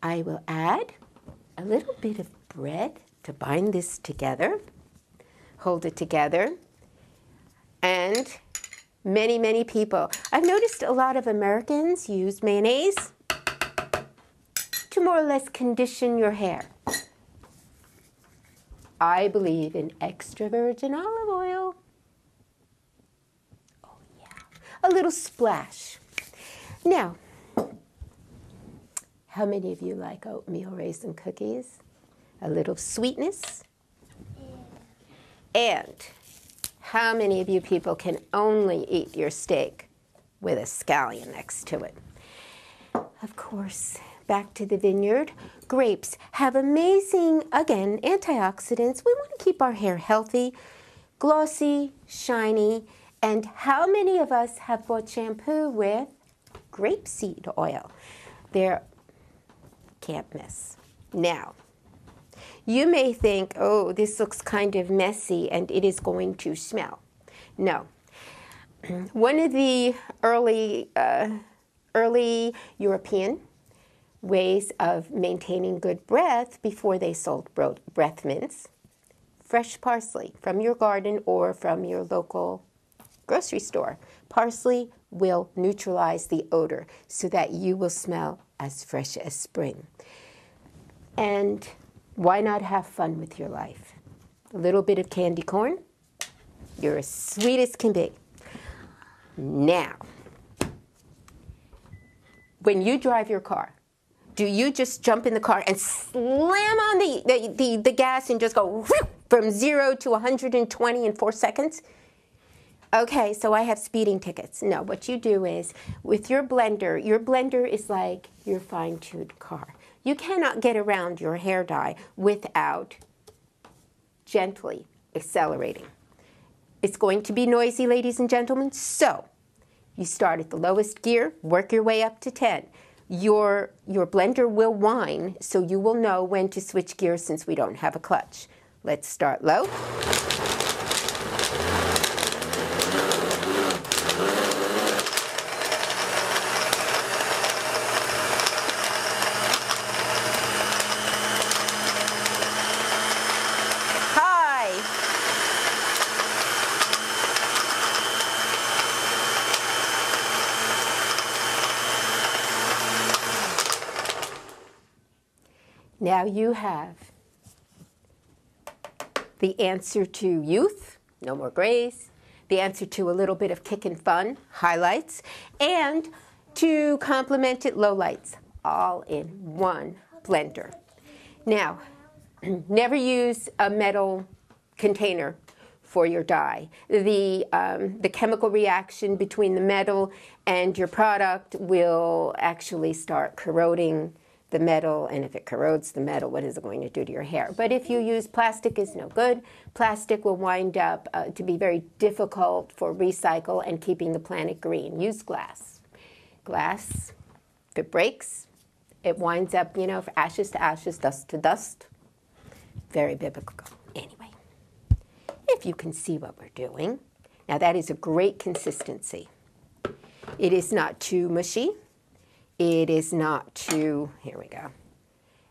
I will add a little bit of bread to bind this together. Hold it together. And many people, I've noticed a lot of Americans use mayonnaise to more or less condition your hair. I believe in extra virgin olive oil. Oh yeah, a little splash. Now, how many of you like oatmeal raisin cookies? A little sweetness. And how many of you people can only eat your steak with a scallion next to it? Of course, back to the vineyard. Grapes have amazing, again, antioxidants. We want to keep our hair healthy, glossy, shiny. And how many of us have bought shampoo with grapeseed oil? There, can't miss. Now, you may think, oh, this looks kind of messy and it is going to smell. No. One of the early European ways of maintaining good breath before they sold breath mints, fresh parsley from your garden or from your local grocery store. Parsley will neutralize the odor so that you will smell as fresh as spring. And why not have fun with your life? A little bit of candy corn, you're as sweet as can be. Now, when you drive your car, do you just jump in the car and slam on the gas and just go from 0 to 120 in 4 seconds? Okay, so I have speeding tickets. No, what you do is, with your blender is like your fine-tuned car. You cannot get around your hair dye without gently accelerating. It's going to be noisy, ladies and gentlemen, so you start at the lowest gear, work your way up to 10. Your blender will whine, so you will know when to switch gears since we don't have a clutch. Let's start low. Now you have the answer to youth, no more grays, the answer to a little bit of kick and fun, highlights, and to complement it, lowlights, all in one blender. Now, never use a metal container for your dye. The chemical reaction between the metal and your product will actually start corroding the metal, and if it corrodes the metal, what is it going to do to your hair? But if you use plastic, is no good. Plastic will wind up to be very difficult for recycle and keeping the planet green. Use glass. Glass, if it breaks, it winds up, you know, ashes to ashes, dust to dust. Very biblical. Anyway, if you can see what we're doing. Now that is a great consistency. It is not too mushy. It is not too, here we go.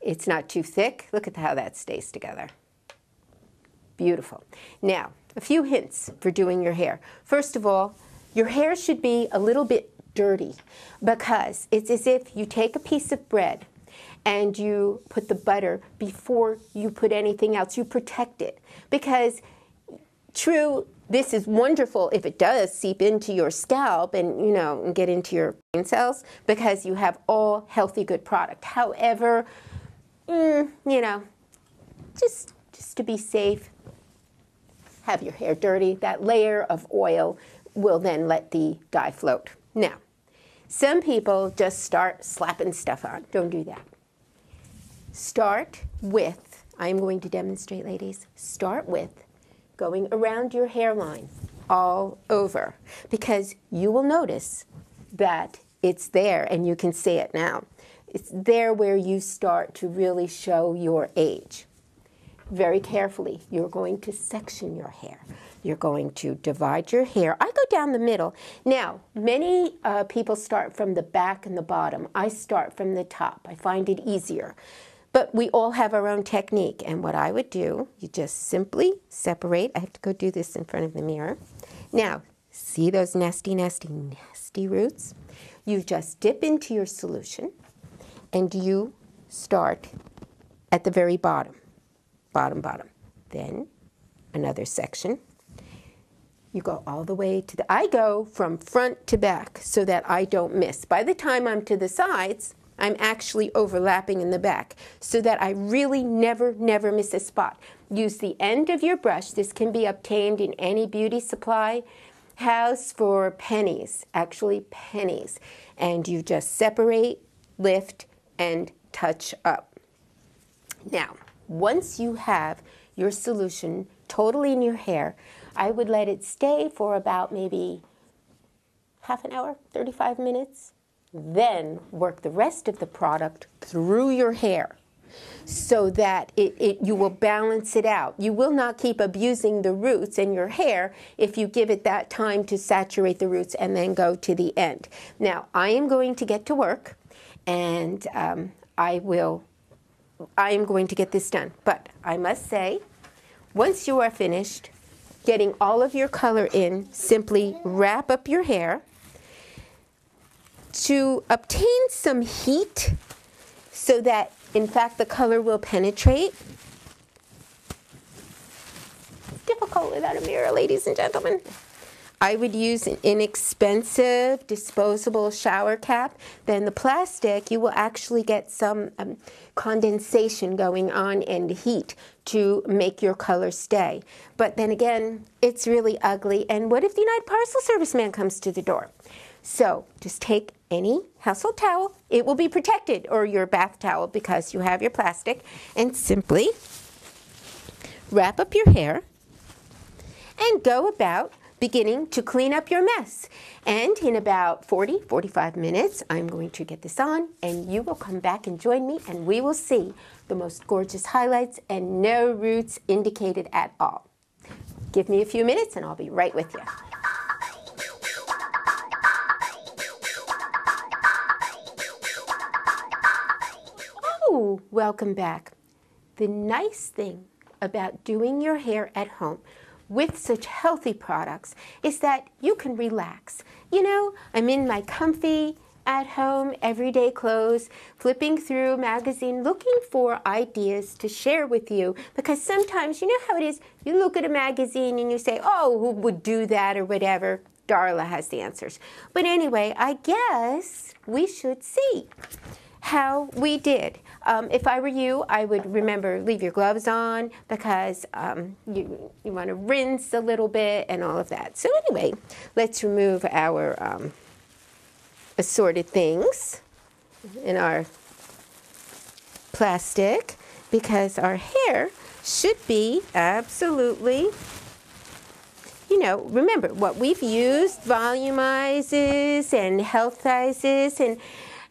It's not too thick. Look at how that stays together. Beautiful. Now, a few hints for doing your hair. First of all, your hair should be a little bit dirty because it's as if you take a piece of bread and you put the butter before you put anything else. You protect it because, true, this is wonderful if it does seep into your scalp and, you know, and get into your brain cells because you have all healthy, good product. However, you know, just to be safe, have your hair dirty. That layer of oil will then let the dye float. Now, some people just start slapping stuff on. Don't do that. Start with, I'm going to demonstrate, ladies, start with going around your hairline all over because you will notice that it's there and you can see it now. It's there where you start to really show your age. very carefully, you're going to section your hair. You're going to divide your hair. I go down the middle. Now, many people start from the back and the bottom. I start from the top. I find it easier. But we all have our own technique. And what I would do, you just simply separate. I have to go do this in front of the mirror. Now, see those nasty, nasty, nasty roots? You just dip into your solution, and you start at the very bottom. Bottom, bottom. Then another section. You go all the way to I go from front to back so that I don't miss. By the time I'm to the sides, I'm actually overlapping in the back so that I really never miss a spot. Use the end of your brush. This can be obtained in any beauty supply house for pennies, actually pennies. And you just separate, lift, and touch up. Now, once you have your solution totally in your hair, I would let it stay for about maybe half an hour, 35 minutes. Then work the rest of the product through your hair so that you will balance it out. You will not keep abusing the roots in your hair if you give it that time to saturate the roots and then go to the end. Now, I am going to get to work, and I am going to get this done. But I must say, once you are finished getting all of your color in, simply wrap up your hair. To obtain some heat so that, in fact, the color will penetrate. It's difficult without a mirror, ladies and gentlemen. I would use an inexpensive disposable shower cap. Then the plastic, you will actually get some condensation going on and heat to make your color stay. But then again, it's really ugly. And what if the United Parcel Service man comes to the door? So just take any household towel. It will be protected, or your bath towel because you have your plastic, and simply wrap up your hair and go about beginning to clean up your mess. And in about 45 minutes, I'm going to get this on, and you will come back and join me, and we will see the most gorgeous highlights and no roots indicated at all. Give me a few minutes, and I'll be right with you. Oh, welcome back. The nice thing about doing your hair at home with such healthy products is that you can relax. You know, I'm in my comfy, at-home, everyday clothes, flipping through a magazine, looking for ideas to share with you, because sometimes, you know how it is, you look at a magazine and you say, oh, who would do that or whatever. Darla has the answers. But anyway, I guess we should see how we did. If I were you, I would remember, leave your gloves on because you want to rinse a little bit and all of that. So anyway, let's remove our assorted things in our plastic because our hair should be absolutely, you know, remember what we've used volumizes and healthizes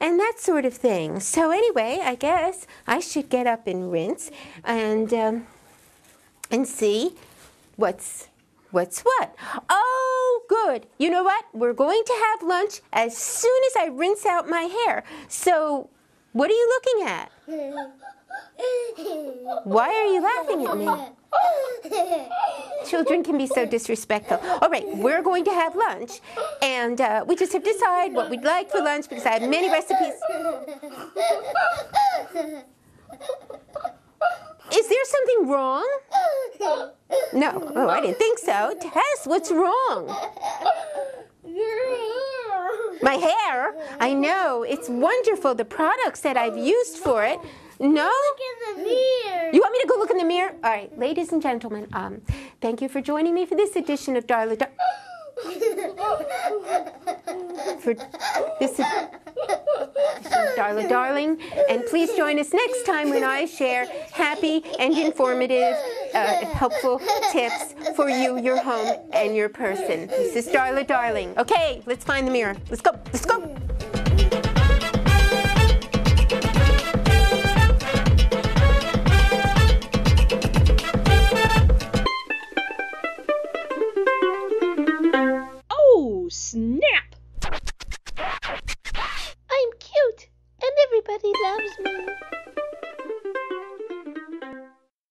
and that sort of thing. So anyway, I guess I should get up and rinse and see what's what. Oh, good. You know what? We're going to have lunch as soon as I rinse out my hair. So what are you looking at? Why are you laughing at me? Children can be so disrespectful. All right, we're going to have lunch, and we just have to decide what we'd like for lunch because I have many recipes. Is there something wrong? No. Oh, I didn't think so. Tess, what's wrong? My hair? I know. It's wonderful, the products that I've used for it. No? Look in the mirror. You want me to go look in the mirror? All right, ladies and gentlemen, thank you for joining me for this edition of Darla Darla Darling, and please join us next time when I share happy and informative, helpful tips for you, your home, and your person. This is Darla Darling. Okay, let's find the mirror. Let's go. Let's go. Excuse me.